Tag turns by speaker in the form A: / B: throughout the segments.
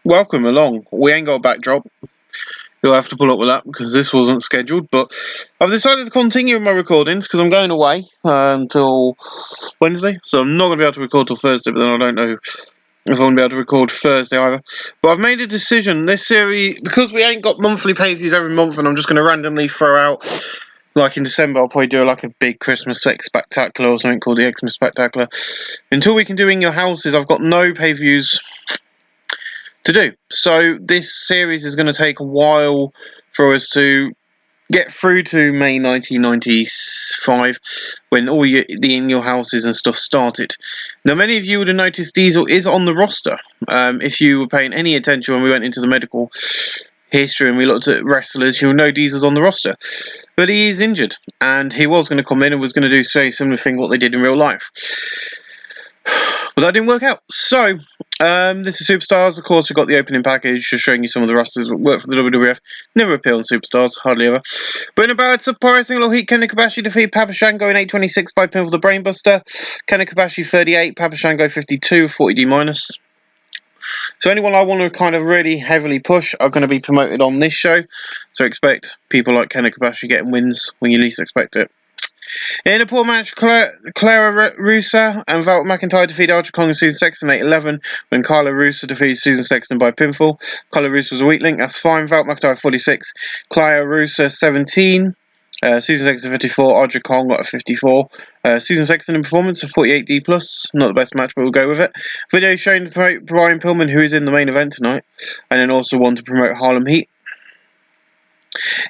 A: welcome along. We ain't got a backdrop. You'll have to pull up with that because this wasn't scheduled. But I've decided to continue with my recordings because I'm going away until Wednesday. So I'm not going to be able to record till Thursday, but then I don't know if I'm going to be able to record Thursday either. But I've made a decision. This series, because we ain't got monthly pay-per-views every month, and I'm just going to randomly throw out, like in December, I'll probably do like a big Christmas spectacular or something called the Xmas Spectacular. Until we can do In Your Houses, I've got no pay-per-views to do. So this series is going to take a while for us to get through to May 1995, when all the In Your Houses and stuff started. Now, many of you would have noticed Diesel is on the roster. If you were paying any attention when we went into the medical history and we looked at wrestlers, you'll know Diesel's on the roster. But he is injured, and he was going to come in and was going to do a similar thing what they did in real life. But that didn't work out. So, this is Superstars. Of course, we've got the opening package just showing you some of the wrestlers that work for the WWF. Never appear on Superstars, hardly ever. But in a bad, surprising little heat, Kenny Kobashi defeated Papa Shango in 8:26 by pinfall the Brainbuster. Kenny Kobashi 38, Papa Shango 52, 40D minus. So anyone I want to kind of really heavily push are going to be promoted on this show. So expect people like Kenny Kobashi getting wins when you least expect it. In a poor match, Clara Russa and Val McIntyre defeated Archer Kong and Susan Sexton 8-11 when Carla Russa defeated Susan Sexton by pinfall. Carla Russa was a weak link, that's fine. Val McIntyre 46, Clara Russa 17, Susan Sexton 54, Archer Kong got a 54. Susan Sexton in performance of 48D+, not the best match, but we'll go with it. Video showing to promote Brian Pillman, who is in the main event tonight, and then also one to promote Harlem Heat.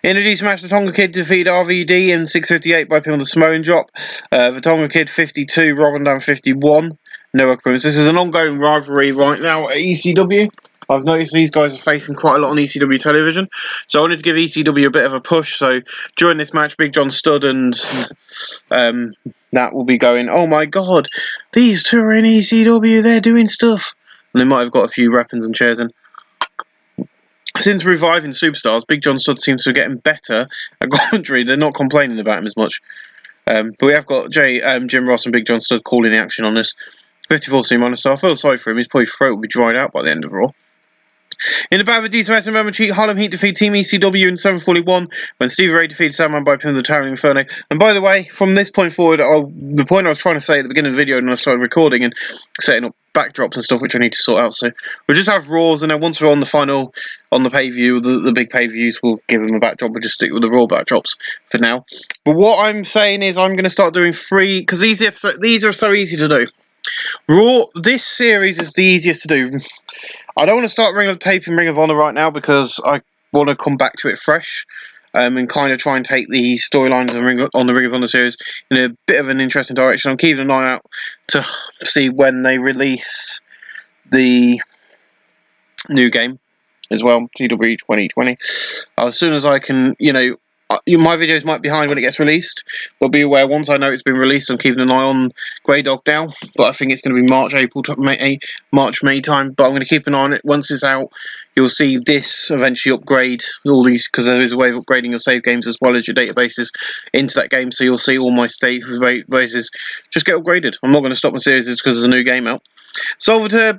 A: In a decent match, the Tonga Kid defeated RVD in 6:58 by pinfall the Samoan Drop. The Tonga Kid 52, Robin Down 51. No opponents. This is an ongoing rivalry right now at ECW. I've noticed these guys are facing quite a lot on ECW television, so I wanted to give ECW a bit of a push. So during this match, Big John Studd and that will be going, oh my god, these two are in ECW, they're doing stuff. And they might have got a few weapons and chairs in. Since reviving Superstars, Big John Studd seems to be getting better at commentary. They're not complaining about him as much. But we have got Jim Ross and Big John Studd calling the action on this. 54 C-, so I feel sorry for him. His probably throat will be dried out by the end of Raw. In the battle of decent wrestling moment cheat, Harlem Heat defeat Team ECW in 7:41 when Stevie Ray defeated Sandman by pinning the Towering Inferno. And by the way, from this point forward, the point I was trying to say at the beginning of the video when I started recording and setting up backdrops and stuff, which I need to sort out, so we'll just have Raws, and then once we're on the pay-view, the big pay-views, we'll give them a backdrop. We'll just stick with the Raw backdrops for now. But what I'm saying is I'm going to start doing free, because these are so easy to do. Raw, this series is the easiest to do. I don't want to start taping Ring of Honor right now because I want to come back to it fresh and kind of try and take the storylines on the Ring of Honor series in a bit of an interesting direction. I'm keeping an eye out to see when they release the new game as well, TW 2020. As soon as I can, my videos might be behind when it gets released, but be aware, once I know it's been released, I'm keeping an eye on Grey Dog now, but I think it's going to be March, May time, but I'm going to keep an eye on it. Once it's out, you'll see this eventually upgrade all these, because there is a way of upgrading your save games as well as your databases into that game, so you'll see all my save bases just get upgraded. I'm not going to stop my series because there's a new game out. So over to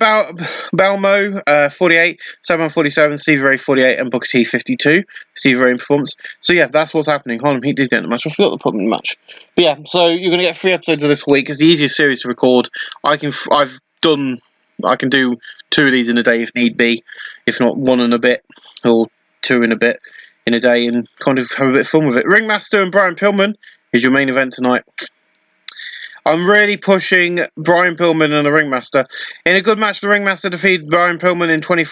A: Balmo, 48, Saban 47, Stevie Ray 48, and Booker T 52. Stevie Ray in performance. So yeah, that's what's happening. Harlem Heat did get in the match. I forgot to put them in the match. But yeah, so you're going to get 3 episodes of this week. It's the easiest series to record. I can do 2 of these in a day if need be, if not 1 and a bit, or 2 and a bit in a day, and kind of have a bit of fun with it. Ringmaster and Brian Pillman is your main event tonight. I'm really pushing Brian Pillman and the Ringmaster. In a good match, the Ringmaster defeated Brian Pillman in 20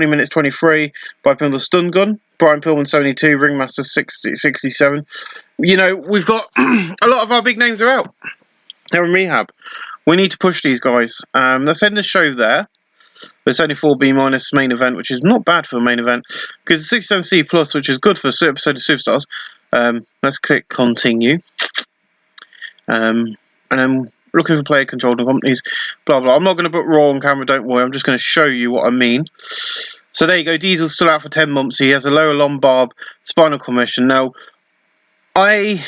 A: minutes 23 by pinning the stun gun. Brian Pillman 72, Ringmaster 67. We've got a lot of our big names are out. They're in rehab. We need to push these guys. Let's end the show there. It's only 4B minus main event, which is not bad for a main event, because it's 67C plus, which is good for an episode of Superstars. Let's click continue. And then looking for player controlled companies, blah blah. I'm not going to put Raw on camera, don't worry. I'm just going to show you what I mean. So there you go. Diesel's still out for 10 months. He has a lower lumbar spinal commission. Now, I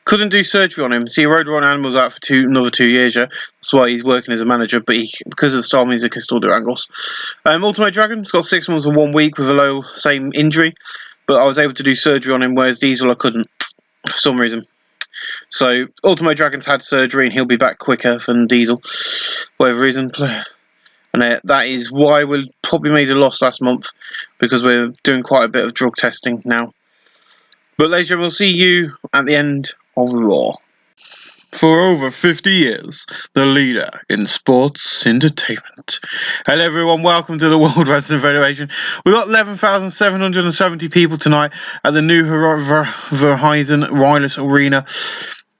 A: couldn't do surgery on him. See, he rode raw animals out for another 2 years, yeah. That's why he's working as a manager, but because of the style means he can still do angles. Ultimate Dragon's got 6 months and 1 week with a low, same injury, but I was able to do surgery on him, whereas Diesel I couldn't, for some reason. So, Ultimate Dragon's had surgery and he'll be back quicker than Diesel, for whatever reason. And that is why we probably made a loss last month, because we're doing quite a bit of drug testing now. But ladies and gentlemen, we'll see you at the end of Raw. For over 50 years, the leader in sports entertainment. Hello everyone, welcome to the World Wrestling Federation. We've got 11,770 people tonight at the new Verizon Wireless Arena.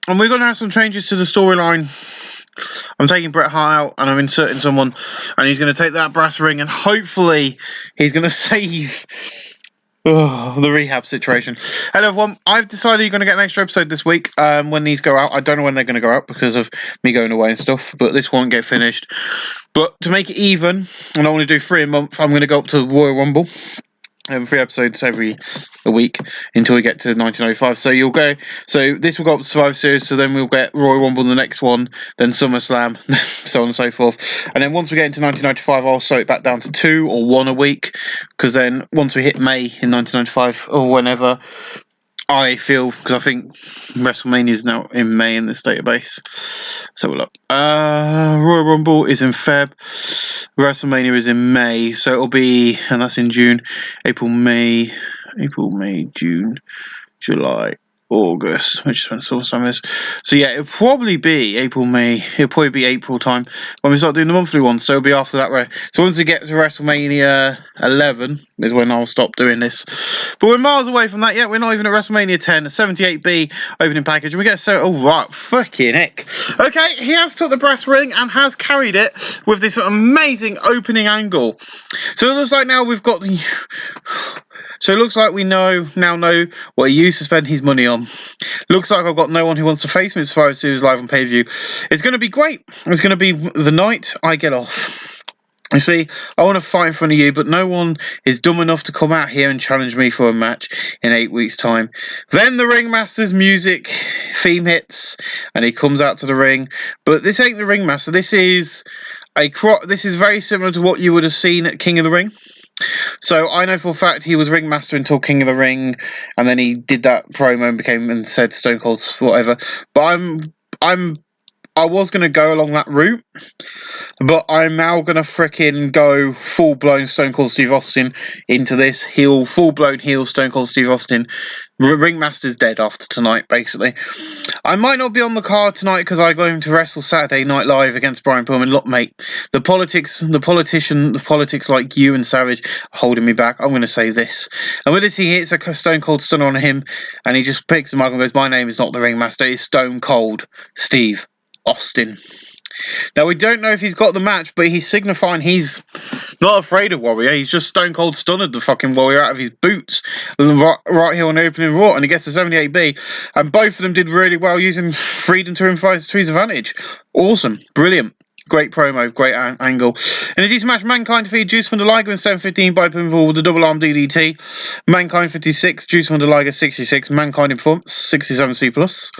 A: And we're going to have some changes to the storyline. I'm taking Bret Hart out and I'm inserting someone, and he's going to take that brass ring and hopefully he's going to save the rehab situation. Hello everyone, I've decided you're going to get an extra episode this week when these go out. I don't know when they're going to go out because of me going away and stuff, but this won't get finished. But to make it even, and I want to do 3 a month, I'm going to go up to the Royal Rumble. 3 episodes every week until we get to 1995. So you'll go. So this will go up to Survivor Series. So then we'll get Royal Rumble in the next one, then SummerSlam, so on and so forth. And then once we get into 1995, I'll slow it back down to 2 or 1 a week. Because then once we hit May in 1995 or whenever, I feel, because I think WrestleMania is now in May in this database. So look, Royal Rumble is in Feb, WrestleMania is in May, so it'll be, and that's in June, April, May, June, July, August, which is when SummerSlam is. So yeah, it'll probably be April time when we start doing the monthly ones. So it'll be after that, right? So once we get to WrestleMania 11 is when I'll stop doing this. But we're miles away from that yet. We're not even at WrestleMania 10, a 78B opening package, and we get fucking heck. Okay, he has took the brass ring and has carried it with this amazing opening angle. So it looks like now we've got the. So it looks like we now know what he used to spend his money on. Looks like I've got no one who wants to face me at Survivor Series live on pay-per-view. It's going to be great. It's going to be the night I get off. You see, I want to fight in front of you, but no one is dumb enough to come out here and challenge me for a match in 8 weeks' time. Then the Ringmaster's music theme hits, and he comes out to the ring. But this ain't the Ringmaster. This is very similar to what you would have seen at King of the Ring. So I know for a fact he was Ringmaster until King of the Ring, and then he did that promo and said Stone Cold's whatever. But I was going to go along that route, but I'm now going to fricking go full-blown Stone Cold Steve Austin into this. Full-blown heel Stone Cold Steve Austin. Ringmaster's dead after tonight, basically. I might not be on the card tonight because I'm going to wrestle Saturday Night Live against Brian Pillman. Look, mate, the politics like you and Savage are holding me back. I'm going to say this. And when he hits a Stone Cold Stunner on him, and he just picks him up and goes, "My name is not the Ringmaster, it's Stone Cold Steve Austin." Now, we don't know if he's got the match, but he's signifying he's not afraid of Warrior. He's just Stone Cold stunned the fucking Warrior out of his boots right here on the opening Raw, and he gets the 78B. And both of them did really well using freedom to his advantage. Awesome. Brilliant. Great promo, great angle. In a decent match, Mankind defeated Juice von der Liger in 7:15 by pinfall with a double arm DDT. Mankind 56, Juice von der Liger 66, Mankind in performance 67C+.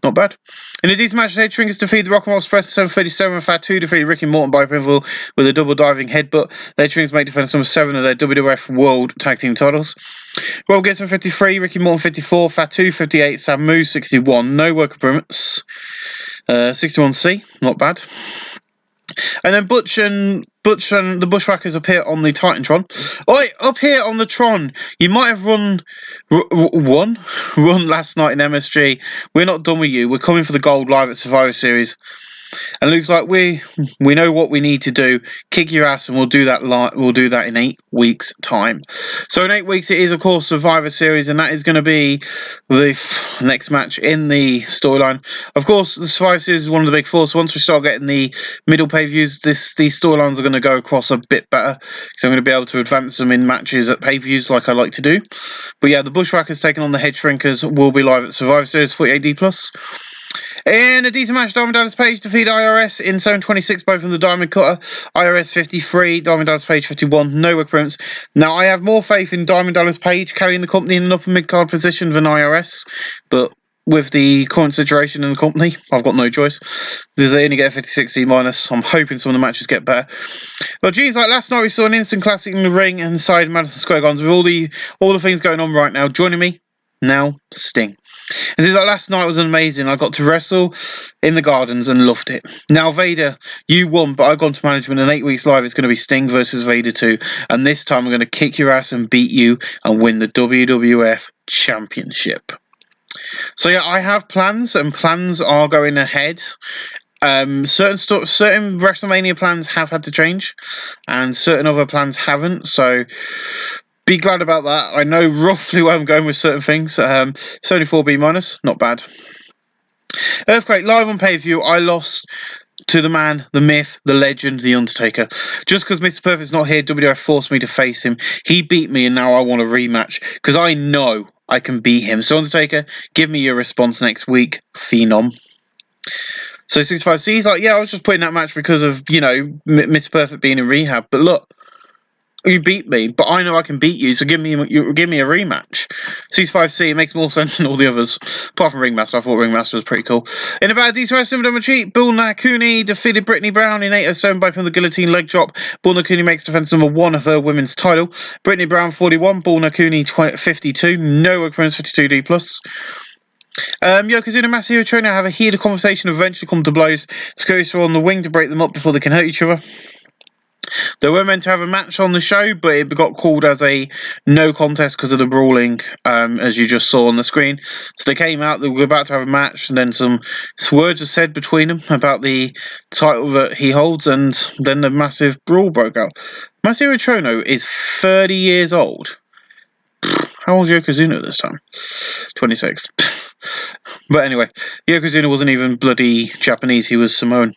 A: Not bad. In a decent match, Head Shrinkers defeated the Rock and Roll Express in 7:37, and Fatu defeated Ricky Morton by pinfall with a double diving headbutt. Head Shrinkers make defense number 7 of their WWF World Tag Team titles. Roll gets in 53, Ricky Morton 54, Fatu 58, Samu 61. No work improvements. 61C, not bad. And then Butch and the Bushwhackers appear on the Titantron. Oi, up here on the Tron, you might have run last night in MSG. We're not done with you. We're coming for the gold live at Survivor Series. And it looks like we know what we need to do. Kick your ass, and we'll do that. We'll do that in 8 weeks' time. So in 8 weeks, it is of course Survivor Series, and that is going to be the next match in the storyline. Of course, the Survivor Series is one of the big four. So once we start getting the middle pay-per-views, these storylines are going to go across a bit better. So I'm going to be able to advance them in matches at pay-per-views like I like to do. But yeah, the Bushwhackers taking on the Head Shrinkers will be live at Survivor Series 48D+. In a decent match, Diamond Dallas Page defeated IRS in 7:26, both from the Diamond Cutter. IRS 53, Diamond Dallas Page 51, no recruitments. Now, I have more faith in Diamond Dallas Page carrying the company in an upper mid-card position than IRS, but with the current situation in the company, I've got no choice. Because they only get a 50-60 minus. I'm hoping some of the matches get better. But geez, like last night we saw an instant classic in the ring inside Madison Square Garden with all the things going on right now. Joining me now, Sting. And like last night was amazing. I got to wrestle in the Gardens and loved it. Now, Vader, you won, but I've gone to management, and 8 weeks live it's going to be Sting versus Vader 2. And this time I'm going to kick your ass and beat you and win the WWF Championship. So yeah, I have plans, and plans are going ahead. Certain WrestleMania plans have had to change, and certain other plans haven't. So be glad about that. I know roughly where I'm going with certain things. It's only 4B minus, not bad. Earthquake live on pay-per-view. I lost to the man, the myth, the legend, the Undertaker. Just because Mr. Perfect's not here, WWF forced me to face him. He beat me, and now I want a rematch because I know I can beat him. So Undertaker, give me your response next week, Phenom. So 65C's like, yeah, I was just putting that match because of, you know, Mr. Perfect being in rehab. But look, you beat me, but I know I can beat you, so give me a rematch. 65C, it makes more sense than all the others. Apart from Ringmaster, I thought Ringmaster was pretty cool. In a bad decent wrestling, but cheat, Bill Nakuni defeated Brittany Brown in 807 by the guillotine leg drop. Bill Nakuni makes defense number 1 of her women's title. Brittany Brown 41, Bill Nakuni 52, no opponents 52D+. Yokozuna Masahiro Chono have a heated conversation, eventually come to blows. Scurries are on the wing to break them up before they can hurt each other. They were meant to have a match on the show, but it got called as a no contest because of the brawling, as you just saw on the screen. So they came out, they were about to have a match, and then some words were said between them about the title that he holds, and then the massive brawl broke out. Masahiro Chono is 30 years old. How old is Yokozuna at this time? 26. But anyway, Yokozuna wasn't even bloody Japanese, he was Samoan.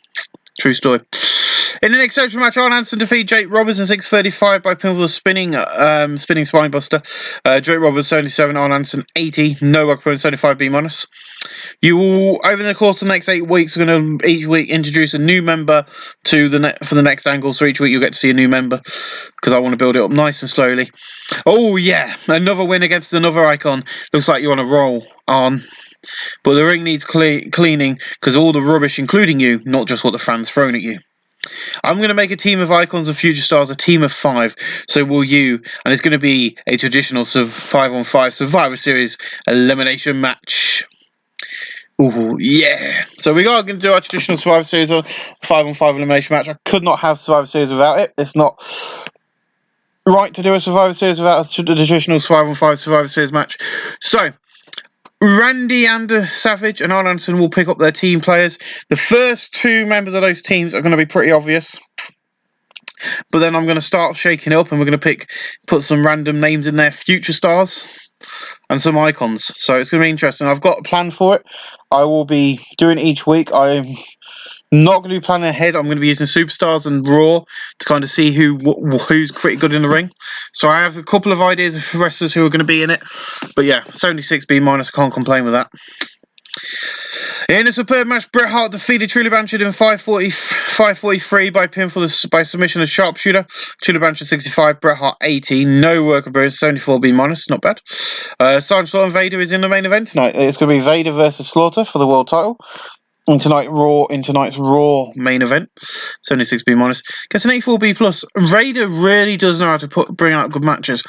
A: True story. In the next exceptional match, Arn Anderson defeated Jake Roberts in 6:35 by pinfall of spinning spine buster. Jake Roberts 77, Arn Anderson 80, no opponent 75B minus. You will, over the course of the next 8 weeks, we're going to each week introduce a new member to for the next angle. So each week you'll get to see a new member because I want to build it up nice and slowly. Oh yeah, another win against another icon. Looks like you're on a roll, Arn. But the ring needs cleaning because all the rubbish, including you, not just what the fans thrown at you. I'm going to make a team of icons and future stars, a team of 5. So will you, and it's going to be a traditional 5-on-5 Survivor Series elimination match. Ooh, yeah. So we are going to do our traditional Survivor Series 5-on-5 elimination match. I could not have Survivor Series without it. It's not right to do a Survivor Series without a traditional 5-on-5 Survivor Series match. So Randy Savage and Arn Anderson will pick up their team players. The first 2 members of those teams are going to be pretty obvious. But then I'm going to start shaking it up and we're going to put some random names in there, future stars and some icons. So it's going to be interesting. I've got a plan for it. I will be doing it each week. I'm not going to be planning ahead. I'm going to be using Superstars and Raw to kind of see who's pretty good in the ring. So I have a couple of ideas of wrestlers who are going to be in it. But yeah, 76B minus, I can't complain with that. In a superb match, Bret Hart defeated Truly Blanchard in 5:43 by pinfall by submission of Sharpshooter. Truly Blanchard 65, Bret Hart 80. No work appearance, 74B minus, not bad. Sergeant Slaughter and Vader is in the main event tonight. It's going to be Vader versus Slaughter for the world title. In tonight's Raw main event, 76B minus. Gets an 84B plus. Vader really does know how to bring out good matches.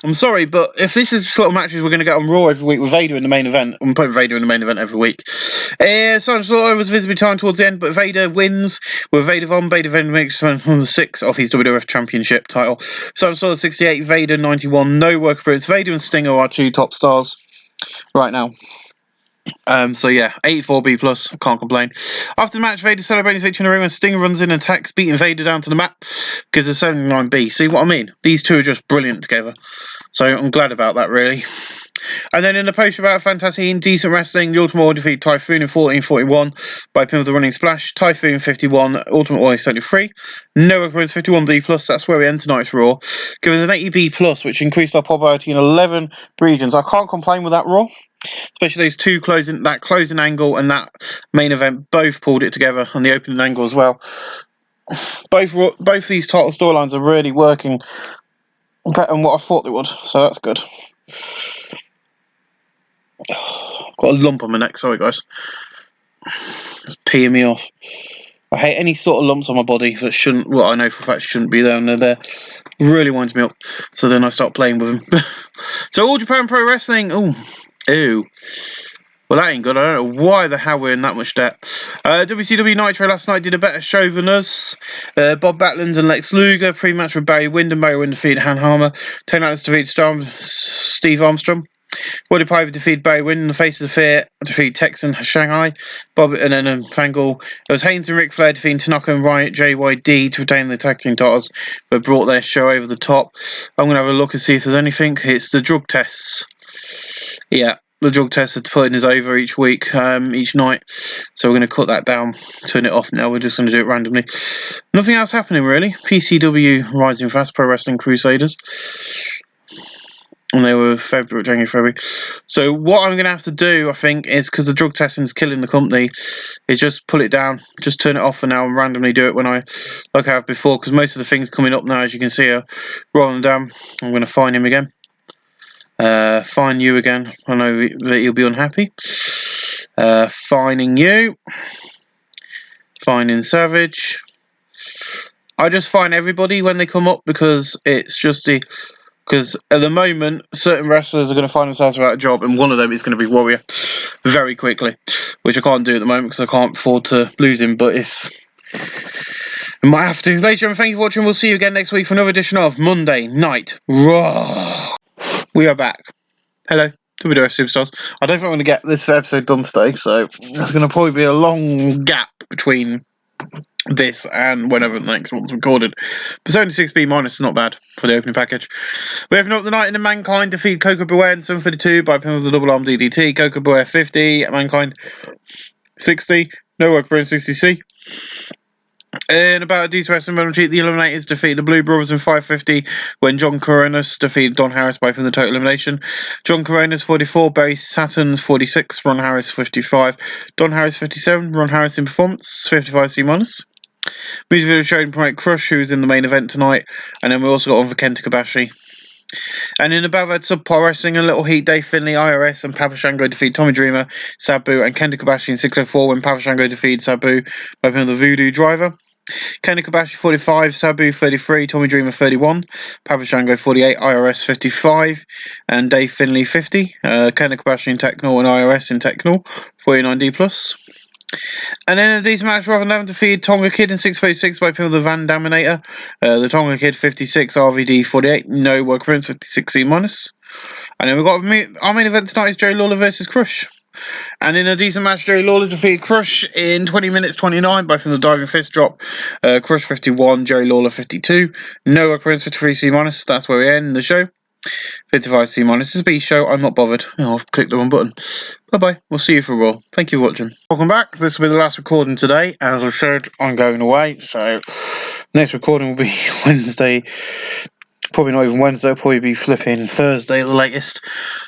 A: I'm sorry, but if this is sort of matches we're going to get on Raw every week with Vader in the main event, I'm putting Vader in the main event every week. Sergeant Slaughter was visibly timed towards the end, but Vader wins with Vader Von. Vader makes from 6 off his WWF Championship title. Sergeant Slaughter 68, Vader 91. No work appearance. Vader and Stinger are 2 top stars right now. So yeah, 84B plus, can't complain. After the match, Vader celebrating his victory in the ring when Sting runs in and attacks, beating Vader down to the mat because of 79B. See what I mean? These two are just brilliant together. So I'm glad about that, really. And then in the post about Fantastic and Decent Wrestling, the Ultimate Warrior defeated Typhoon in 14:41 by pin with the running splash. Typhoon 51, Ultimate Warrior 73. No opponents 51D plus. That's where we end tonight's Raw. Given an 80B plus, which increased our popularity in 11 regions. I can't complain with that Raw. Especially those 2 closing angle and that main event both pulled it together, and the opening angle as well. Both these title storylines are really working better than what I thought they would, so that's good. Got a lump on my neck, sorry guys. It's peeing me off. I hate any sort of lumps on my body that shouldn't, well, I know for a fact shouldn't be there, and they're there. Really winds me up. So then I start playing with them. So All Japan Pro Wrestling. Ooh. Ew. Well, that ain't good. I don't know why the hell we're in that much debt. WCW Nitro last night did a better show than us. Bob Backlund and Lex Luger pre-match with Barry Windham. Barry Windham defeated Han Harmer. Tony Atlas defeated Steve Armstrong. Roddy Piper defeated Barry Windham. The Faces of Fear defeated Texan Shanghai. Bob and then Fangle. It was Haynes and Ric Flair defeating Tanaka and Riot JYD to retain the tag team titles, but brought their show over the top. I'm going to have a look and see if there's anything. It's the drug tests. Yeah, the drug tests are putting us over each week, each night. So we're going to cut that down, turn it off now. We're just going to do it randomly. Nothing else happening really. PCW Rising Fast Pro Wrestling Crusaders. And they were January, February. So what I'm going to have to do, I think, is because the drug testing is killing the company, is just pull it down, just turn it off for now and randomly do it when like I have before, because most of the things coming up now, as you can see, are rolling down. I'm going to fine him again. Fine you again. I know that you'll be unhappy. Fining you. Fining Savage. I just fine everybody when they come up because it's just the... Because at the moment, certain wrestlers are going to find themselves without a job, and one of them is going to be Warrior very quickly, which I can't do at the moment because I can't afford to lose him. But if we might have to. Ladies and gentlemen, thank you for watching. We'll see you again next week for another edition of Monday Night Raw. We are back. Hello, WWF Superstars. I don't think I'm going to get this episode done today, so there's going to probably be a long gap between this and whenever the next one's recorded. But it's only 6B minus, not bad for the opening package. We open up the night in the Mankind defeat Coco Beware in 7:32 by pin with the double arm DDT. Coco Beware 50, Mankind 60, no work for 60C. In about a D2S and Metal Cheat, the Eliminators defeated the Blue Brothers in 5:50 when John Coronas defeated Don Harris by pin the total elimination. John Coronas 44, Barry Saturn's 46, Ron Harris 55, Don Harris 57, Ron Harris in performance 55C minus. Music video showed and promote Crush, who's in the main event tonight, and then we also got on for Kenta Kobashi. And in the battle at Subpar Wrestling, a little heat, Dave Finlay, IRS, and Papa Shango defeat Tommy Dreamer, Sabu, and Kenta Kobashi in 6:04 when Papa Shango defeated Sabu by pin of the Voodoo Driver. Kenta Kobashi 45, Sabu 33, Tommy Dreamer 31, Papa Shango 48, IRS 55, and Dave Finlay 50. Kenta Kobashi in Technol and IRS in Technol 49D+. And then a decent match, Robin Levin defeated Tonga Kid in 6:36 by pin of the Van Daminator. The Tonga Kid 56, RVD 48, no work prints 56C minus. And then we've got our main event tonight is Jerry Lawler versus Crush. And in a decent match, Jerry Lawler defeated Crush in 20 minutes 29 by from the diving fist drop. Crush 51, Jerry Lawler 52, no work prints 53C minus. That's where we end the show. 55C minus. This is a B show. I'm not bothered. I've clicked the wrong button. Bye-bye. We'll see you for Raw. Thank you for watching. Welcome back. This will be the last recording today. As I said, I'm going away. So, next recording will be Wednesday. Probably not even Wednesday. It'll probably be flipping Thursday at the latest.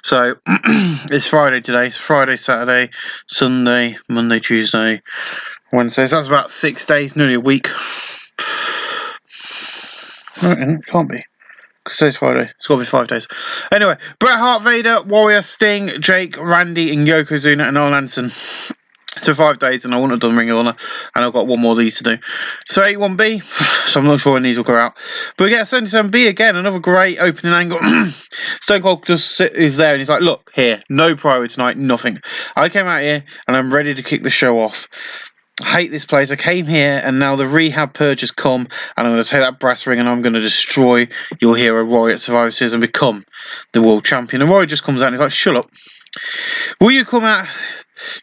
A: So, it's Friday today. It's Friday, Saturday, Sunday, Monday, Tuesday, Wednesday. So that's about 6 days, nearly a week. No, it can't be. Because today's Friday. It's got to be 5 days. Anyway, Bret Hart, Vader, Warrior, Sting, Jake, Randy, and Yokozuna and Arn Anderson. So 5 days, and I wouldn't have done Ring of Honor, and I've got one more of these to do. So 81B, so I'm not sure when these will go out. But we get 77B again, another great opening angle. Stone Cold just is there, and he's like, look, here, no priority tonight, nothing. I came out here, and I'm ready to kick the show off. I hate this place. I came here, and now the rehab purge has come, and I'm going to take that brass ring, and I'm going to destroy your hero, Roy, at Survivor Series, and become the world champion. And Roy just comes out, and he's like, shut up. Will you come out...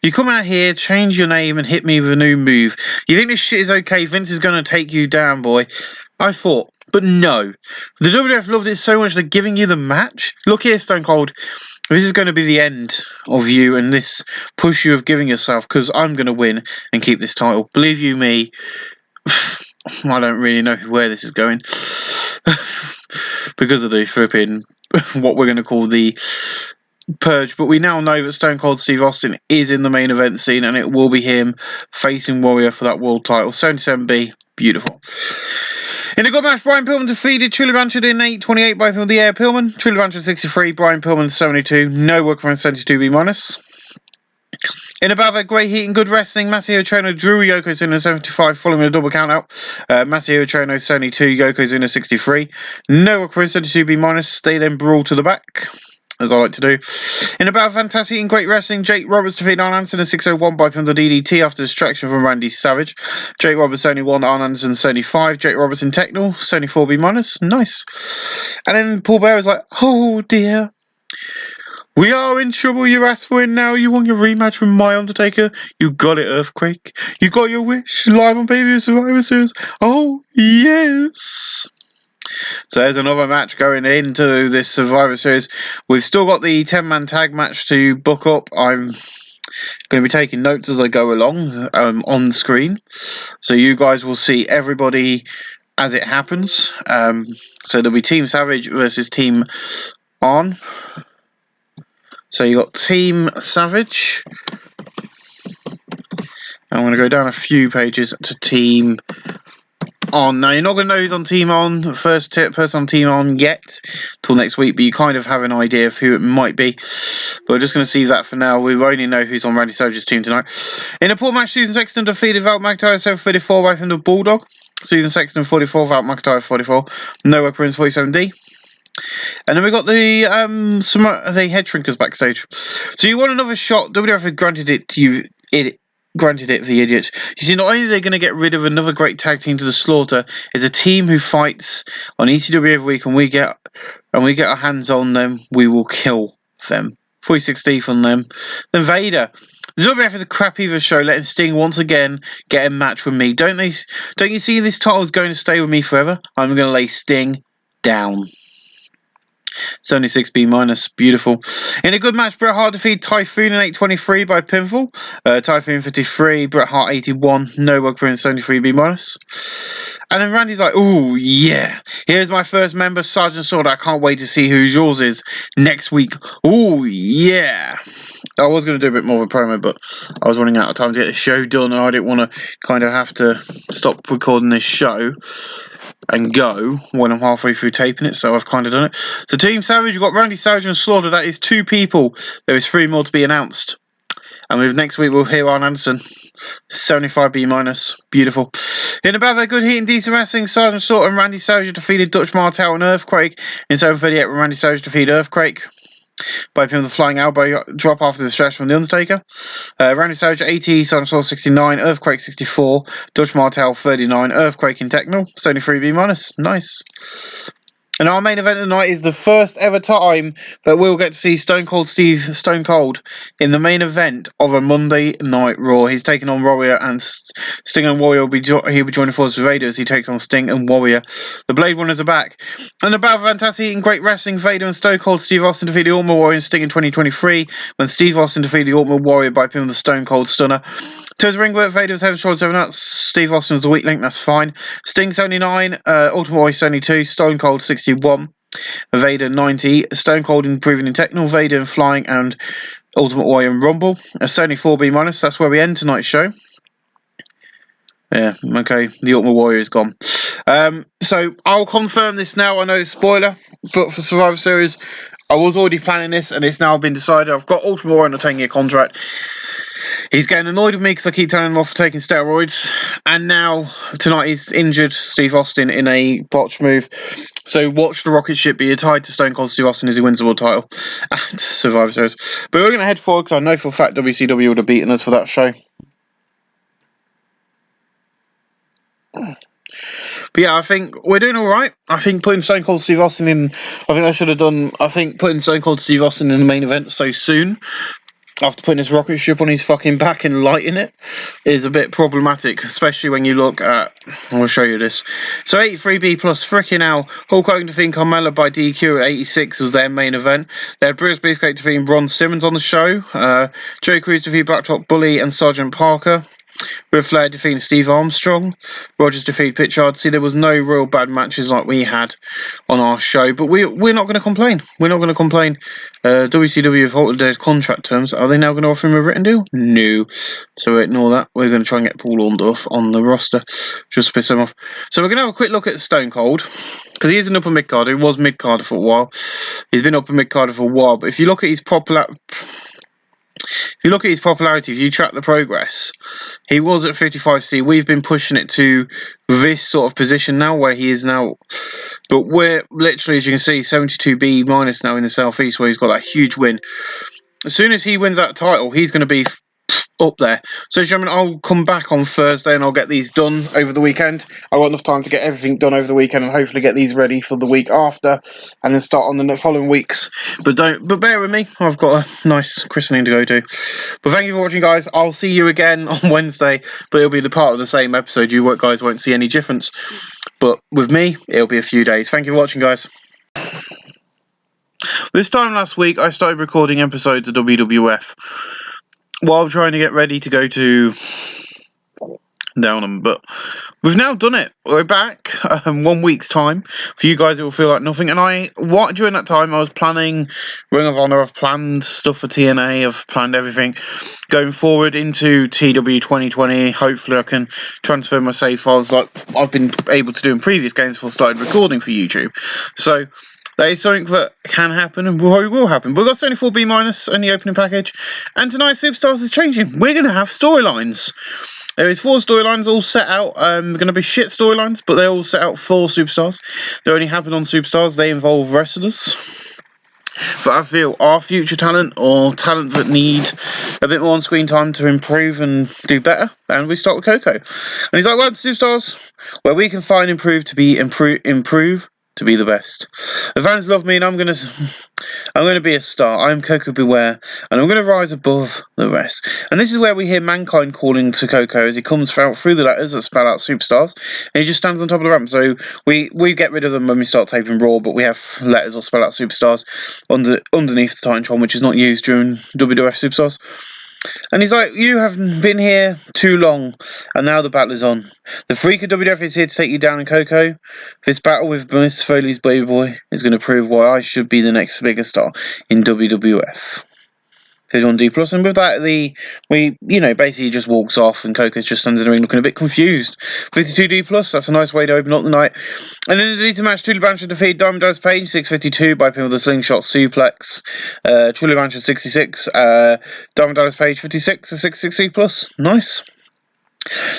A: You come out here, change your name, and hit me with a new move. You think this shit is okay? Vince is going to take you down, boy. I thought, but no. The WWF loved it so much they're giving you the match. Look here, Stone Cold. This is going to be the end of you and this push you have given yourself, because I'm going to win and keep this title. Believe you me, I don't really know where this is going. Because of the flipping, what we're going to call the purge, but we now know that Stone Cold Steve Austin is in the main event scene, and it will be him facing Warrior for that world title. 77B, beautiful. In a good match, Brian Pillman defeated Truly Blanchard in 8:28 by the Air Pillman. Truly Blanchard 63, Brian Pillman 72, no work from 72B minus. In about that great heat and good wrestling, Masahiro Chono drew Yokozuna 75 following a double count out. Masahiro Chono 72, Yokozuna 63. No recurrence 72B-. They then brawl to the back, as I like to do. In about fantastic and great wrestling, Jake Roberts defeated Arn Anderson in 601 by pin the DDT after distraction from Randy Savage. Jake Roberts only 1, Arn Anderson 75. Jake Roberts in Technical 74B-. Nice. And then Paul Bearer was like, oh dear. We are in trouble, you asked for it now. You want your rematch with my Undertaker? You got it, Earthquake. You got your wish. Live on pay-per-view Survivor Series. Oh, yes. So there's another match going into this Survivor Series. We've still got the 10-man tag match to book up. I'm going to be taking notes as I go along on screen. So you guys will see everybody as it happens. So there'll be Team Savage versus Team Arn. So you got Team Savage. I'm going to go down a few pages to Team On. Now, you're not going to know who's on Team On, first person on Team On yet, till next week, but you kind of have an idea of who it might be. But we're just going to see that for now. We only know who's on Randy Savage's team tonight. In a poor match, Susan Sexton defeated Val McIntyre 734 by from the Bulldog. Susan Sexton 44, Val McIntyre 44. No Weapons 47D. And then we got the head shrinkers backstage. So you want another shot? WWF had granted it to you. Granted it for the idiots. You see, not only are they going to get rid of another great tag team to the slaughter, is a team who fights on ECW every week, and we get our hands on them, we will kill them. 46D from them. Then Vader. The WWF is a crap either show, letting Sting once again get a match with me. Don't you see this title is going to stay with me forever? I'm going to lay Sting down. 76B-. Beautiful. In a good match, Bret Hart defeated Typhoon in 823 by pinfall. Typhoon 53, Bret Hart 81. No work for 73B-. And then Randy's like, ooh, yeah. Here's my first member, Sergeant Sword. I can't wait to see who yours is next week. Ooh, yeah. I was going to do a bit more of a promo, but I was running out of time to get the show done, and I didn't want to kind of have to stop recording this show and go when I'm halfway through taping it, so I've kind of done it. So Team Savage, you've got Randy Savage and Slaughter. That is 2 people. There is 3 more to be announced. And with next week, we'll hear Arn Anderson. 75B-. Beautiful. In about their good heat and decent wrestling, Sergeant Slaughter and Randy Savage defeated Dutch Martel and Earthquake in 738 when Randy Savage defeated Earthquake by pin with the flying elbow drop after the stretch from The Undertaker. Randy Savage 80, Sergeant Slaughter 69, Earthquake 64, Dutch Martel 39, Earthquake in Technical, 73B-. Nice. And our main event tonight is the first ever time that we'll get to see Stone Cold Steve Stone Cold in the main event of a Monday Night Raw. He's taking on Warrior, and Sting and Warrior will be joining forces with Vader as he takes on Sting and Warrior. The Blade Runners are back. And about fantastic and great wrestling, Vader and Stone Cold Steve Austin defeated the Ultimate Warrior and Sting in 2023 when Steve Austin defeated the Ultimate Warrior by pin with the Stone Cold Stunner. To the ring work, Vader was head and shoulders over nuts. Steve Austin was the weak link, that's fine. Sting 79, Ultimate Warrior 72, Stone Cold 61, Vader 90, Stone Cold improving in Technical, Vader in Flying, and Ultimate Warrior in Rumble. A 74B-. That's where we end tonight's show. Yeah, okay, the Ultimate Warrior is gone. So I'll confirm this now. I know it's a spoiler, but for Survivor Series, I was already planning this, and it's now been decided. I've got Ultimate Warrior on a 10-year contract. He's getting annoyed with me because I keep telling him off for taking steroids. And now, tonight, he's injured Steve Austin in a botch move. So watch the rocket ship be tied to Stone Cold Steve Austin as he wins the world title at Survivor Series. But we're going to head forward because I know for a fact WCW would have beaten us for that show. But yeah, I think we're doing alright. I think putting Stone Cold Steve Austin in... putting Stone Cold Steve Austin in the main event so soon, after putting his rocket ship on his fucking back and lighting it, is a bit problematic, especially when you look at... I'll show you this. So 83B plus freaking hell. Hulk Hogan defeating Carmella by DQ at 86 was their main event. They had Bruce Beefcake defeating Ron Simmons on the show. Joe Cruz defeated Blacktop Bully and Sergeant Parker. Ric Flair defeating Steve Armstrong. Rogers defeated Pitchard. See, there was no real bad matches like we had on our show, but we're not going to complain. We're not going to complain. WCW have halted their contract terms. Are they now going to offer him a written deal? No. So we ignore that. We're going to try and get Paul Orndorff on the roster, just to piss him off. So we're going to have a quick look at Stone Cold, because he is an upper mid-carder. He was mid-carder for a while. He's been upper mid-carder for a while, but if you look at his you look at his popularity, if you track the progress, he was at 55C. We've been pushing it to this sort of position now, where he is now. But we're literally, as you can see, 72B minus now in the Southeast, where he's got that huge win. As soon as he wins that title, he's going to be up there. So, gentlemen, I'll come back on Thursday and I'll get these done over the weekend. I've got enough time to get everything done over the weekend and hopefully get these ready for the week after and then start on the following weeks. But bear with me, I've got a nice christening to go to. But thank you for watching, guys. I'll see you again on Wednesday, but it'll be the part of the same episode. You guys won't see any difference. But with me, it'll be a few days. Thank you for watching, guys. This time last week, I started recording episodes of WWF while trying to get ready to go to Downham, but we've now done it. We're back 1 week's time. For you guys, it will feel like nothing. And during that time, I was planning Ring of Honor. I've planned stuff for TNA. I've planned everything going forward into TW 2020. Hopefully, I can transfer my save files like I've been able to do in previous games before I started recording for YouTube. So that is something that can happen and probably will happen. We've got 74B minus in the opening package. And tonight's Superstars is changing. We're going to have storylines. There is 4 storylines all set out. They're going to be shit storylines, but they're all set out for Superstars. They only happen on Superstars. They involve wrestlers. But I feel our future talent or talent that need a bit more on-screen time to improve and do better. And we start with Coco. And he's like, well, Superstars, where we can find improve to be improve to be the best. The fans love me, and I'm gonna be a star. I'm Coco Beware, and I'm gonna rise above the rest. And this is where we hear Mankind calling to Coco as he comes out through the letters that spell out Superstars, and he just stands on top of the ramp. So we get rid of them when we start taping Raw, but we have letters that spell out Superstars underneath the Titantron, which is not used during WWF Superstars. And he's like, you haven't been here too long, and now the battle is on. The freak of WWF is here to take you down in Coco. This battle with Mr. Foley's baby boy is going to prove why I should be the next biggest star in WWF. 51D+, and with that, basically just walks off, and Coco just stands in the ring looking a bit confused. 52D+, that's a nice way to open up the night. And then the deleted match, Truly Blanchard defeated Diamond Dallas Page, 652 by pin with a slingshot suplex. Truly Blanchard 66, Diamond Dallas Page 56, a 660+, nice.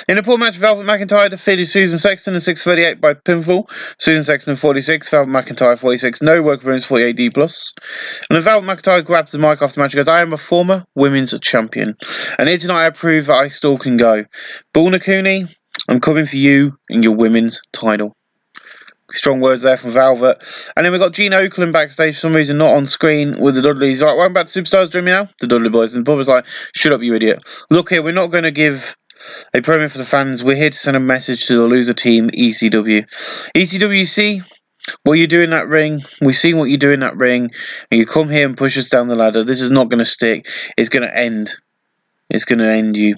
A: In a poor match, Velvet McIntyre defeated Susan Sexton in 638 by pinfall. Susan Sexton 46, Velvet McIntyre 46, no work appearance 48D+. And then Velvet McIntyre grabs the mic after the match and goes, I am a former women's champion. And here tonight I prove that I still can go. Bull Nakuni, I'm coming for you in your women's title. Strong words there from Velvet. And then we got Gene Okerlund backstage for some reason, not on screen with the Dudleys. Right, welcome back to Superstars, join me now. The Dudley boys. And the pub was like, shut up, you idiot. Look here, we're not going to give a promo for the fans. We're here to send a message to the loser team, ECW. ECWC, what you do in that ring, we've seen what you do in that ring, and you come here and push us down the ladder. This is not going to stick. It's going to end. It's going to end you.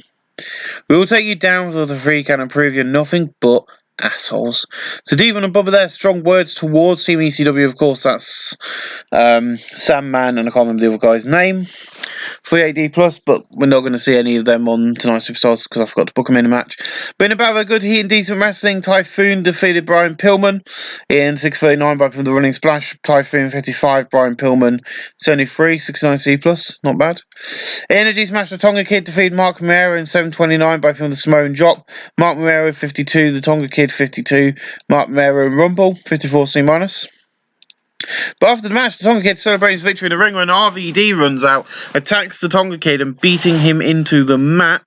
A: We will take you down for the free can and prove you're nothing but assholes. So Devon and Bubba there, strong words towards Team ECW. Of course, that's Sam Man, and I can't remember the other guy's name. 48D+, but we're not going to see any of them on tonight's Superstars because I forgot to book them in a match. But in about a good heat and decent wrestling, Typhoon defeated Brian Pillman in 639 by the running splash. Typhoon 55, Brian Pillman 73, 69C+, not bad. Energy Smash, the Tonga Kid defeated Mark Romero in 729 by the Samoan Drop. Mark Romero 52, the Tonga Kid 52, Mark Romero and Rumble 54C-. But after the match, the Tonga Kid celebrates his victory in the ring when RVD runs out, attacks the Tonga Kid and beating him into the mat.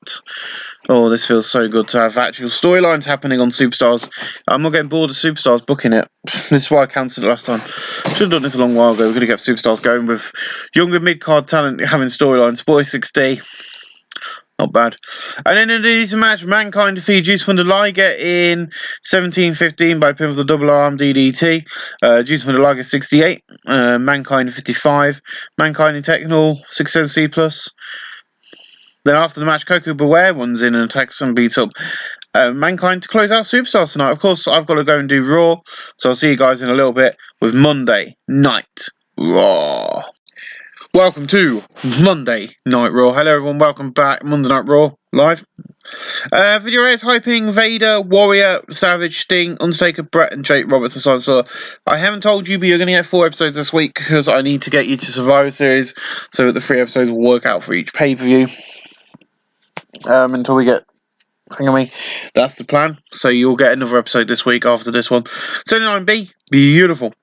A: Oh, this feels so good to have actual storylines happening on Superstars. I'm not getting bored of Superstars booking it. This is why I cancelled it last time. Should have done this a long while ago. We're going to get Superstars going with younger mid-card talent having storylines. Boy 6D. Not bad. And then in the match, Mankind defeated Juice von der Liger in 1715 by pin with the double arm DDT. Juice von der Liger 68, Mankind 55, Mankind in Technical 67C+. Then after the match, Coco Beware runs in and attacks and beats up Mankind to close out Superstars tonight. Of course, I've got to go and do Raw, so I'll see you guys in a little bit with Monday Night Raw. Welcome to Monday Night Raw. Hello everyone, welcome back. Monday Night Raw, live. Video rates hyping Vader, Warrior, Savage, Sting, Undertaker, Brett and Jake Roberts and so on. So I haven't told you, but you're going to get 4 episodes this week because I need to get you to Survivor Series so that the 3 episodes will work out for each pay-per-view. Until we get... That's the plan. So you'll get another episode this week after this one. 79B, beautiful.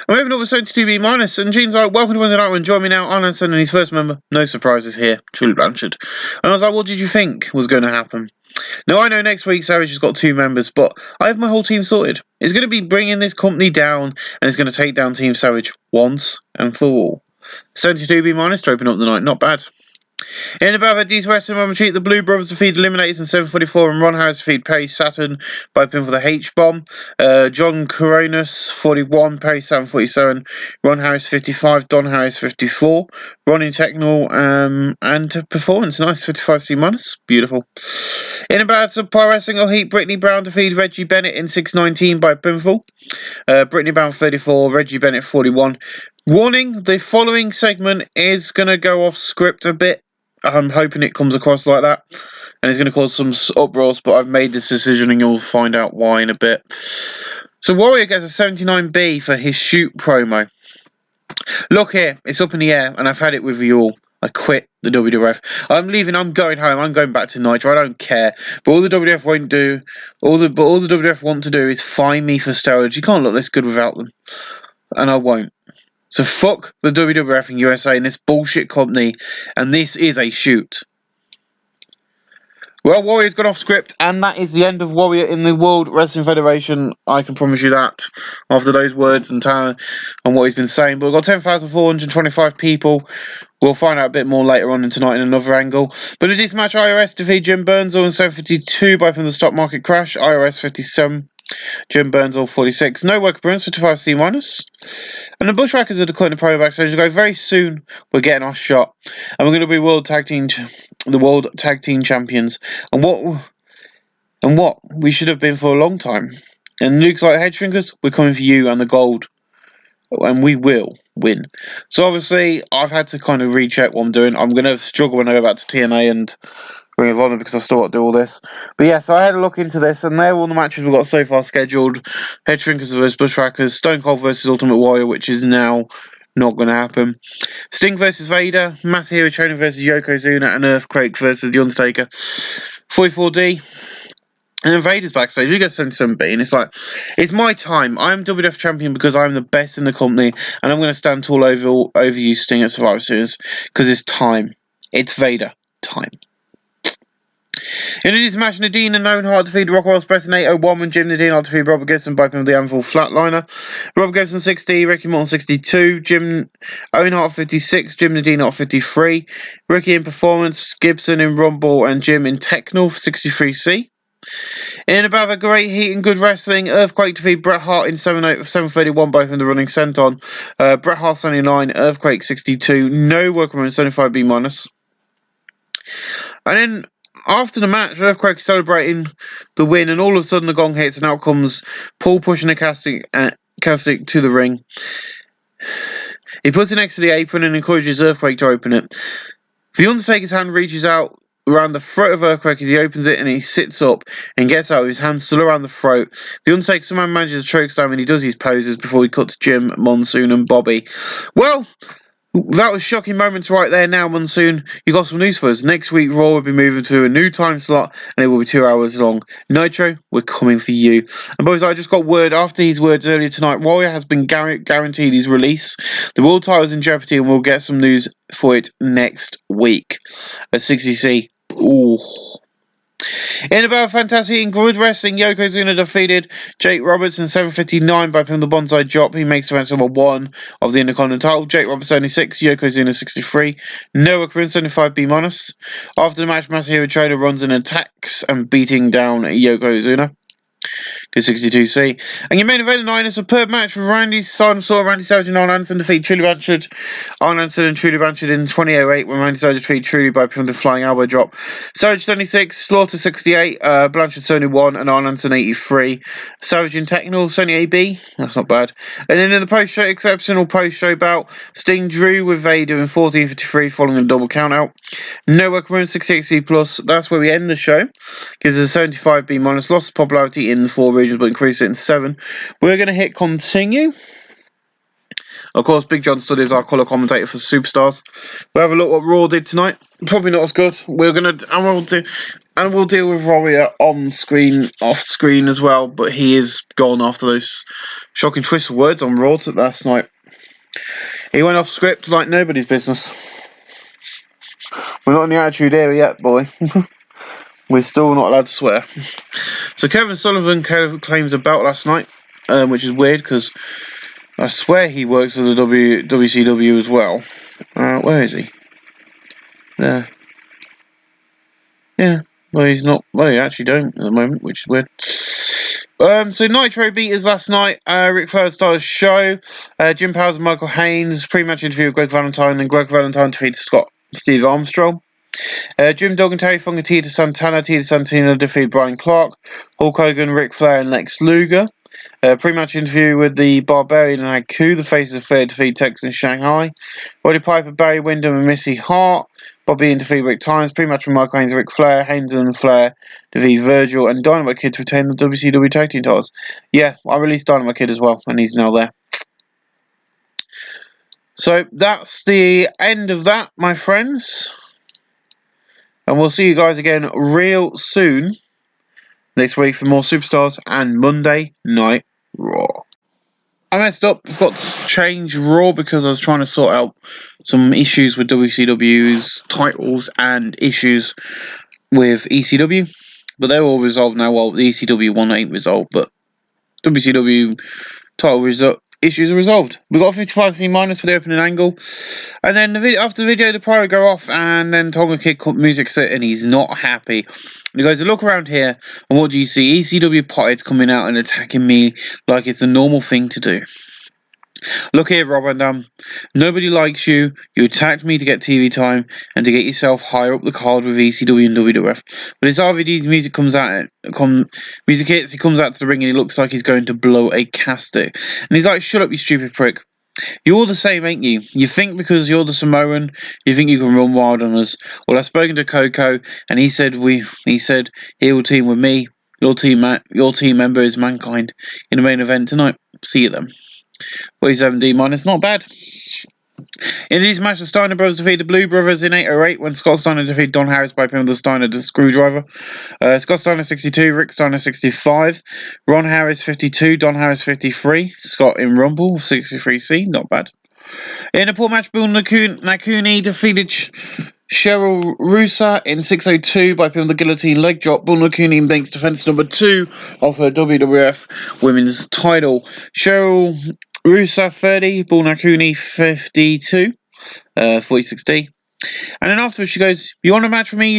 A: I'm moving up with 72B minus, and Gene's like, welcome to Wednesday Night. Join me now. Arn sending his first member. No surprises here. Truly Blanchard. And I was like, what did you think was going to happen? Now I know next week Savage has got 2 members, but I have my whole team sorted. It's going to be bringing this company down, and it's going to take down Team Savage once and for all. 72B minus to open up the night. Not bad. In about D's Wrestling Mama Cheat, the Blue Brothers defeat Eliminators in 7:44 and Ron Harris defeat Perry Saturn by pin for the H-Bomb. John Coronas 41, Perry Saturn 47, Ron Harris 55, Don Harris 54, Ronnie Technol and Performance, nice, 55C minus, beautiful. In about Pro Wrestling or Heat, Brittany Brown defeated Reggie Bennett in 6:19 by pinfall. Brittany Brown 34, Reggie Bennett 41. Warning, the following segment is going to go off script a bit. I'm hoping it comes across like that, and it's going to cause some uproars, but I've made this decision and you'll find out why in a bit. So Warrior gets a 79B for his shoot promo. Look here, it's up in the air, and I've had it with you all. I quit the WWF. I'm leaving, I'm going home, I'm going back to Nitro, I don't care. But all the WWF won't do, all the WWF want to do is fine me for steroids. You can't look this good without them. And I won't. So fuck the WWF and USA and this bullshit company, and this is a shoot. Well, Warrior's gone off script, and that is the end of Warrior in the World Wrestling Federation. I can promise you that after those words and what he's been saying. But we've got 10,425 people. We'll find out a bit more later on tonight in another angle. But in this match, IRS defeated Jim Burns in 7:52 by the stock market crash. IRS 57. Jim Burns all 46. No work appearance, 55C minus. And the Bushwhackers are declaring the promo backstage to go very soon. We're getting our shot, and we're going to be World Tag Team Champions. And what we should have been for a long time. And Luke's like, head shrinkers, we're coming for you and the gold, and we will win. So obviously, I've had to kind of recheck what I'm doing. I'm going to struggle when I go back to TNA and Ring of Honor because I've still got to do all this. But yeah, so I had a look into this, and they're all the matches we've got so far scheduled. Head Shrinkers vs Bushwhackers, Stone Cold vs Ultimate Warrior, which is now not going to happen. Sting vs Vader, Masahiro Chono vs Yokozuna, and Earthquake vs The Undertaker. 44D. And then Vader's backstage, he gets 77B, and it's like, it's my time. I'm WWF champion because I'm the best in the company, and I'm going to stand tall over you, Sting, at Survivor Series, because it's time. It's Vader time. In this match, Nadine and Owenhart defeated Rockwell Express in 8:01 when Jim Nadine defeated Robert Gibson by pin of the Anvil Flatliner. Robert Gibson 60, Ricky Morton 62, Jim Owenhart 56, Jim Nadine 53, Ricky in Performance, Gibson in Rumble, and Jim in Techno for 63C. In about a great heat and good wrestling, Earthquake defeated Bret Hart in 7:31 by from the running senton. Bret Hart 79, Earthquake 62, no workman 75B minus. And then after the match, Earthquake celebrating the win, and all of a sudden the gong hits, and out comes Paul pushing a castic to the ring. He puts it next to the apron and encourages Earthquake to open it. The Undertaker's hand reaches out around the throat of Earthquake as he opens it, and he sits up and gets out with his hand still around the throat. The Undertaker somehow manages to chokeslam, and he does his poses before he cuts Jim, Monsoon, and Bobby. Well, that was shocking moments right there. Now, Monsoon, you got some news for us. Next week, Raw will be moving to a new time slot, and it will be 2 hours long. Nitro, we're coming for you. And boys, I just got word after these words earlier tonight. Warrior has been guaranteed his release. The world title is in jeopardy, and we'll get some news for it next week at 60C. Ooh. In about fantastic and good wrestling, Yokozuna defeated Jake Roberts in 7:59 by pin the Bonsai Drop. He makes defense number 1 of the Intercontinental title. Jake Roberts 76, Yokozuna 63, Noah Corinne 75B minus. After the match, Masahiro Chono runs in attacks and beating down Yokozuna. Good 62C. And your main event tonight is a superb match with Randy Savage and Arn Anderson defeat Truly Blanchard. Arn Anderson and Truly Blanchard in 2008 when Randy Savage defeated Truly by the flying elbow drop. Savage 76, Slaughter 68, Blanchard Sony 1 and Arn Anderson 83. Savage in technical, Sony AB. That's not bad. And then in the post-show, exceptional post-show bout, Sting drew with Vader in 1453 following a double count-out. No worker 68C plus. That's where we end the show. Gives us a 75B minus. Lost popularity in the 4 regions, but increased it in 7. We're going to hit continue. Of course, Big John Studd is our colour commentator for Superstars. We'll have a look what Raw did tonight. Probably not as good. We'll deal with Warrior on screen, off screen as well. But he is gone after those shocking twists of words on Raw last night. He went off script like nobody's business. We're not in the Attitude Era yet, boy. We're still not allowed to swear. So Kevin Sullivan claims a belt last night, which is weird because I swear he works for the WCW as well. Where is he? There. Yeah. Well, he's not. Well, he actually don't at the moment, which is weird. So Nitro beat us last night. Ric Flair started the show. Jim Powers and Michael Haynes pre-match interview with Greg Valentine, and Greg Valentine defeated Steve Armstrong. Jim Duggan, Terry Funk, and Tito Santana defeated Brian Clark, Hulk Hogan, Ric Flair, and Lex Luger. Pre-match interview with the Barbarian and Haku, the faces of Fair defeat Tex in Shanghai. Roddy Piper, Barry Windham, and Missy Hart. Bobby and defeat Rick Times. Pre-match with Michael Haynes, Ric Flair, Haynes and Flair defeat Virgil, and Dynamite Kid to retain the WCW Tag Team titles. Yeah, I released Dynamite Kid as well, and he's now there. So that's the end of that, my friends. And we'll see you guys again real soon next week for more Superstars and Monday Night Raw. I messed up. I've got to change Raw because I was trying to sort out some issues with WCW's titles and issues with ECW. But they're all resolved now. Well, the ECW one ain't resolved, but WCW title issues are resolved. We've got a 55C minus for the opening angle. And then after the video, the pyro go off, and then Tonga Kid music set, and he's not happy. And he goes, look around here, and what do you see? ECW potheads coming out and attacking me like it's the normal thing to do. Look here, Rob Van Dam. Nobody likes you. You attacked me to get TV time and to get yourself higher up the card with ECW and WWF. But as RVD's music music hits, he comes out to the ring and he looks like he's going to blow a casket. And he's like, shut up, you stupid prick. You're all the same, ain't you? You think because you're the Samoan, you think you can run wild on us. Well, I've spoken to Coco, and he said he will team with me. Your team member is Mankind in the main event tonight. See you then. 47D minus, not bad. In this match, the Steiner brothers defeated the Blue Brothers in 808 when Scott Steiner defeated Don Harris by pinning the Steiner the screwdriver. Scott Steiner 62, Rick Steiner 65, Ron Harris 52, Don Harris 53, Scott in Rumble 63C, not bad. In a poor match, Bill Nakuni defeated Cheryl Rusa in 602 by pinning the guillotine leg drop. Bill Nakuni makes defense number 2 of her WWF Women's title. Cheryl Rusa 30, Bill Nakuni 52, 46D. And then afterwards she goes, you want a match with me,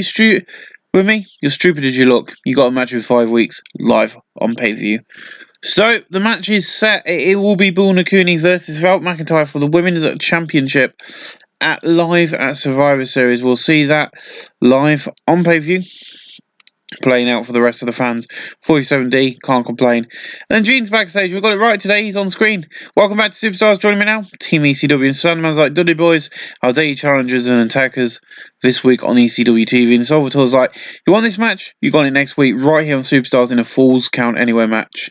A: You're stupid as you look. You got a match with 5 weeks, live on pay-per-view. So, the match is set. It will be Bill Nakuni versus Val McIntyre for the Women's Championship live at Survivor Series. We'll see that live on pay-per-view, playing out for the rest of the fans. 47D, can't complain. And then Gene's backstage. We've got it right today. He's on screen. Welcome back to Superstars. Joining me now, Team ECW and Sandman's like Dudley Boys, our daily challengers and attackers this week on ECW TV. And Salvatore's like, you want this match? You got it next week right here on Superstars in a Falls Count Anywhere match.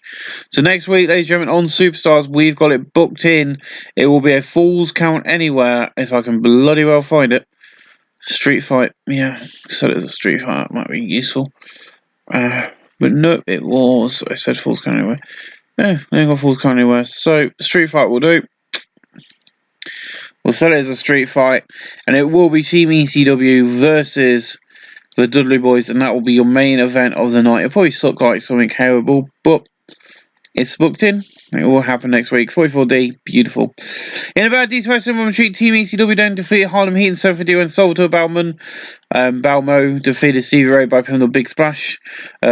A: So next week, ladies and gentlemen, on Superstars, we've got it booked in. It will be a Falls Count Anywhere, if I can bloody well find it. Street fight. Yeah, so there's a street fight. Might be useful. But no, it was. I said Falls Count Anywhere. Yeah, I ain't got Falls Count Anywhere. So, street fight will do. We'll set it as a street fight, and it will be Team ECW versus the Dudley Boys, and that will be your main event of the night. It'll probably suck like something terrible, but it's booked in. It will happen next week. 44D, beautiful. In about D Special Women Street, Team ECW don't defeat Harlem Heat and Sofa D and Salvatore Bauman. Balmo defeated Stevie Ray by pinning the Big Splash.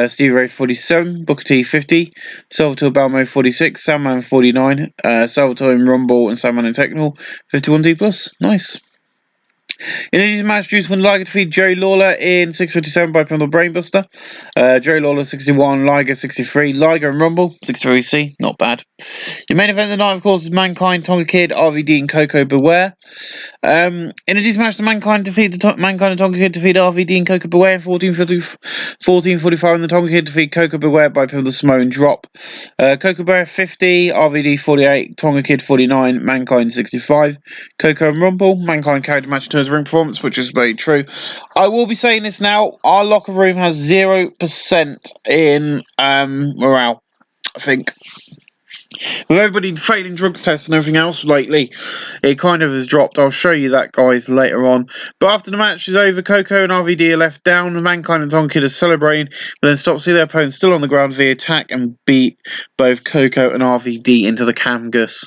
A: Stevie Ray 47, Booker T 50, Salvatore Balmo 46, Sandman 49, Salvatore in Rumble and Sandman in Technical 51D plus. Nice. In addition, match Juice von Liger defeated Jerry Lawler in 6:57 by pinning the Brainbuster. Jerry Lawler 61, Liger 63, Liger and Rumble 63C, not bad. Your main event of the night, of course, is Mankind, Tonga Kid, RVD, and Coco Beware. In a decent match, the Mankind and Tonga Kid defeat RVD and Coco Beware in 14:45, and the Tonga Kid defeat Coco Beware by pin of the Samoan Drop. Coco Beware 50, RVD 48, Tonga Kid 49, Mankind 65. Coco and Rumble, Mankind carried the match to his ring performance, which is very true. I will be saying this now, our locker room has 0% in morale, I think. With everybody failing drugs tests and everything else lately, it kind of has dropped. I'll show you that, guys, later on. But after the match is over, Coco and RVD are left down. Mankind and Tonga Kid are celebrating, but then stop, see their opponents still on the ground via attack and beat both Coco and RVD into the canvas.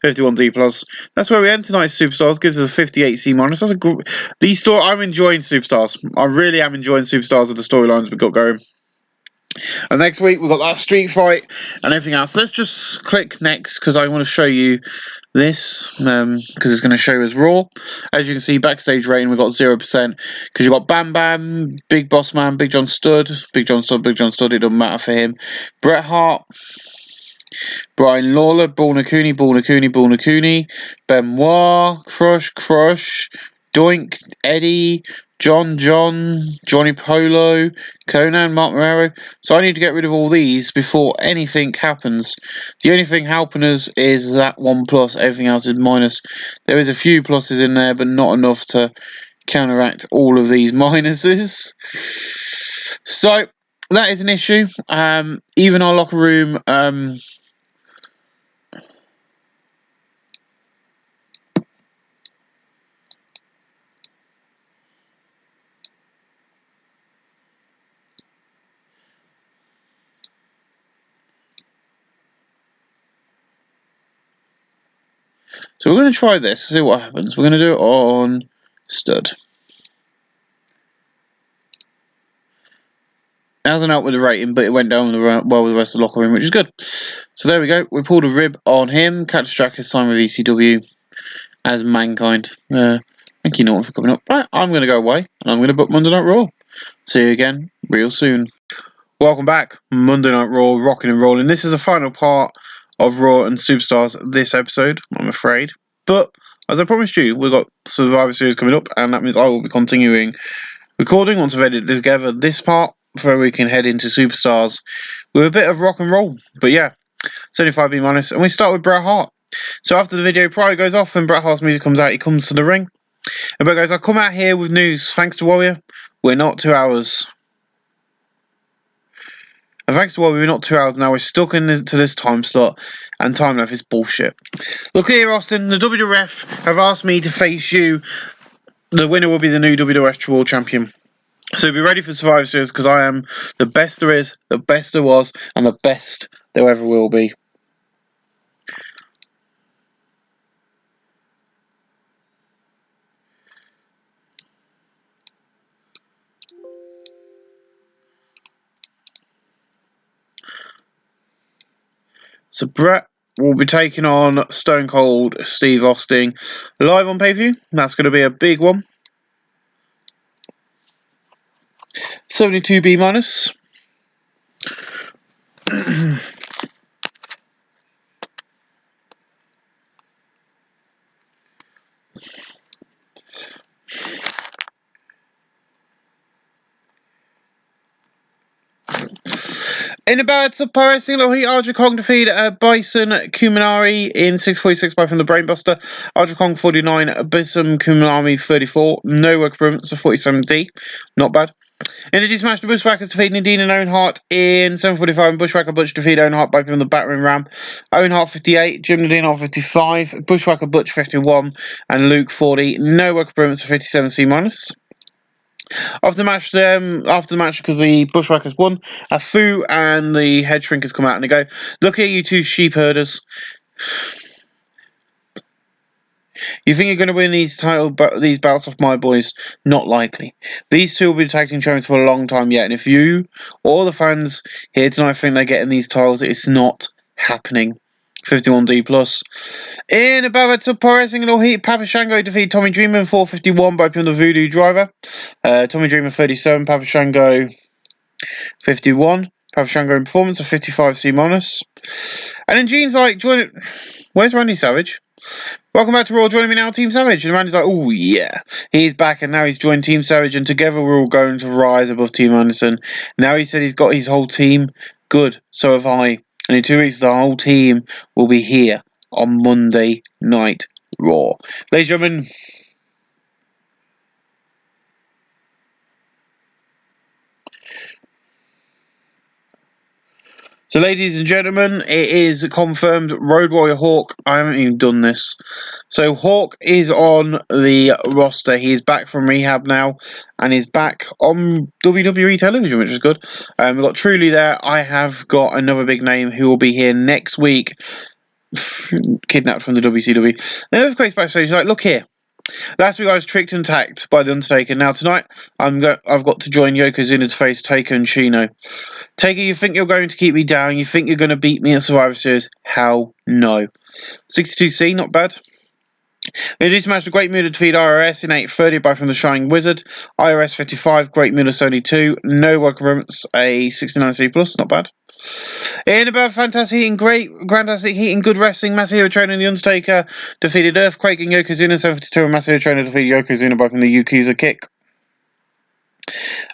A: 51D plus. That's where we end tonight's Superstars. Gives us a 58C minus. That's a good. I'm enjoying Superstars. I really am enjoying Superstars with the storylines we've got going. And next week we've got that street fight and everything else. Let's just click next because I want to show you this because it's going to show us Raw. As you can see, backstage rating we've got 0% because you've got Bam Bam, Big Boss Man, Big John Studd. It doesn't matter for him. Bret Hart, Brian Lawler, Bull Nakuni, Benoit, Crush, Doink, Eddie, Johnny Polo, Conan, Mark Marrero. So I need to get rid of all these before anything happens. The only thing helping us is that 1 plus. Everything else is minus. There is a few pluses in there, but not enough to counteract all of these minuses. So that is an issue. Even our locker room. So we're going to try this, see what happens. We're going to do it on Stud. It hasn't helped with the rating, but it went down well with the rest of the locker room, which is good. So there we go. We pulled a rib on him. Cactus Jack is signed with ECW as Mankind. Thank you, Norton, for coming up. Right, I'm going to go away, and I'm going to book Monday Night Raw. See you again real soon. Welcome back. Monday Night Raw, rocking and rolling. This is the final part of Raw and Superstars this episode, I'm afraid. But as I promised you, we've got Survivor Series coming up, and that means I will be continuing recording once I've edited together this part before we can head into Superstars with a bit of rock and roll. But yeah, 75B minus, and we start with Bret Hart. So after the video prior goes off and Bret Hart's music comes out, he comes to the ring. And Bret goes, I come out here with news. Thanks to Warrior, we're not 2 hours. And thanks to Warrior, we're not 2 hours now. We're stuck into this time slot, and time left is bullshit. Look here, Austin. The WWF have asked me to face you. The winner will be the new WWF World Champion. So be ready for Survivor Series because I am the best there is, the best there was, and the best there ever will be. So Bret will be taking on Stone Cold Steve Austin live on pay-per-view. That's going to be a big one. 72B minus. In about surprising little heat, Aja Kong defeated Bison Kuminari in 6:46 by from the Brainbuster. Aja Kong 49, Bison Kuminari 34. No work improvements, a 47D. Not bad. In a decent match, the Bushwhackers defeated Nadine and Owen Hart in 7:45, and Bushwhacker Butch defeated Owen Hart by from the battering ram. Owen Hart 58, Jim Nadine Hart 55, Bushwhacker Butch 51, and Luke 40. No work improvements, a 57C minus. After the match, because the Bushwhackers won, a Fu and the Head Shrinkers come out and they go, "Look here, you two sheep herders. You think you're going to win these bouts off my boys? Not likely. These two will be tag team champions for a long time yet, and if you or the fans here tonight think they're getting these titles, it's not happening." 51D plus. In a bout of Pro Wrestling and All Heat, Papa Shango defeated Tommy Dreamer in 451 by pin the Voodoo Driver. Tommy Dreamer 37, Papa Shango 51. Papa Shango in performance of 55C minus. And then Gene's like, where's Randy Savage? Welcome back to Raw, joining me now, Team Savage. And Randy's like, oh yeah, he's back and now he's joined Team Savage and together we're all going to rise above Team Anderson. Now he said he's got his whole team. Good, so have I. And in 2 weeks, the whole team will be here on Monday Night Raw. Ladies and gentlemen, so ladies and gentlemen, it is confirmed Road Warrior Hawk. I haven't even done this. So Hawk is on the roster. He is back from rehab now and is back on WWE television, which is good. We've got Truly there. I have got another big name who will be here next week. Kidnapped from the WCW. The Earthquake's backstage. He's like, look here. Last week I was tricked and attacked by the Undertaker. Now tonight I've got to join Yokozuna to face Taker and Shino. Taker, you think you're going to keep me down? You think you're going to beat me at Survivor Series? Hell no. 62C, not bad. We introduced a match to Great Muta defeat IRS in 8:30 by from the Shining Wizard. IRS 55, Great Muta Sony 2. No workarounds, a 69C plus, not bad. In about fantastic heat and fantastic heat and good wrestling, Masahiro Trainer and The Undertaker defeated Earthquake and Yokozuna 72, and Masahiro Trainer defeated Yokozuna by from the Yukiza kick.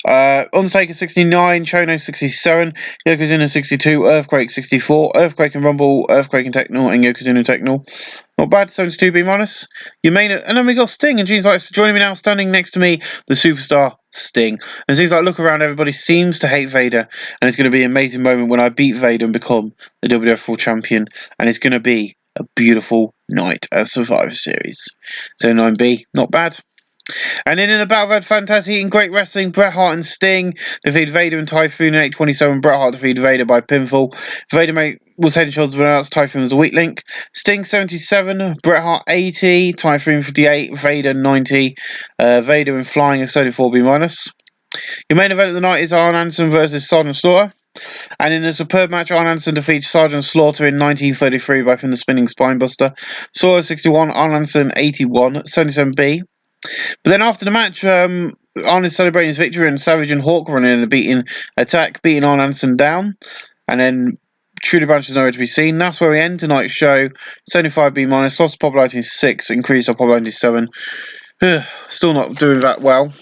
A: Undertaker 69, Chono 67, Yokozuna 62, Earthquake 64, Earthquake and Rumble, Earthquake and Techno, and Yokozuna Techno. Not bad, 72B minus. And then we got Sting, and Gene's like, joining me now, standing next to me, the superstar Sting. And Sting's like, look around, everybody seems to hate Vader, and it's going to be an amazing moment when I beat Vader and become the WWF World Champion, and it's going to be a beautiful night at Survivor Series. So 9B, not bad. And then in the Battle of Fantasy and Great Wrestling, Bret Hart and Sting defeated Vader and Typhoon in 8:27. Bret Hart defeated Vader by pinfall. Vader was head and shoulders but announced Typhoon was a weak link. Sting 77, Bret Hart 80, Typhoon 58, Vader 90. Vader in flying of 34B minus. Your main event of the night is Arn Anderson versus Sergeant Slaughter. And in a superb match, Arn Anderson defeats Sergeant Slaughter in 1933 by from the spinning spinebuster. Slaughter 61, Arn Anderson 81, 77B. But then after the match, Arn is celebrating his victory and Savage and Hawk run in and beating Arn Anderson down. And then Truly Branch is nowhere to be seen. That's where we end tonight's show. 75B minus, lost popularity 6, increased our popularity 7. Still not doing that well.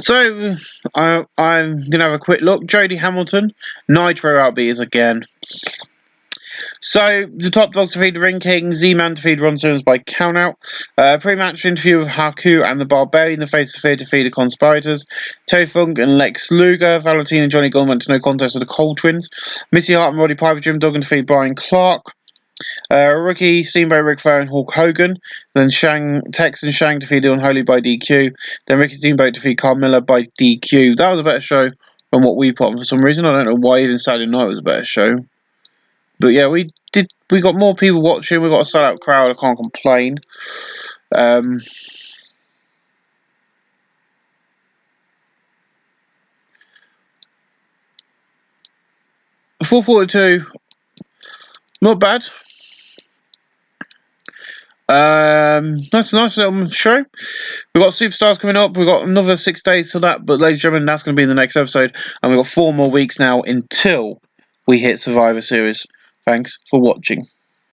A: So, I'm going to have a quick look. Jody Hamilton, Nitro outbeaters again. So, the Top Dogs defeated Ring King, Z-Man defeated Ron Simmons by countout. Pre-match interview with Haku and the Barbarian, the Face of Fear defeated Conspirators. Terry Funk and Lex Luger, Valentine and Johnny Gunn went to no contest with the Cole Twins. Missy Hart and Roddy Piper, Jim Duggan defeated Brian Clark. Rookie, Steamboat Ric Flair and Hulk Hogan. Then Tex and Shang defeated Unholy by DQ. Then Ricky Steamboat defeated Carmella by DQ. That was a better show than what we put on for some reason. I don't know why even Saturday night was a better show. But yeah, we got more people watching. We got a sellout crowd. I can't complain. 442, not bad. That's a nice little show. We've got Superstars coming up. We've got another 6 days to that. But ladies and gentlemen, that's going to be in the next episode. And we've got 4 more weeks now until we hit Survivor Series. Thanks for watching.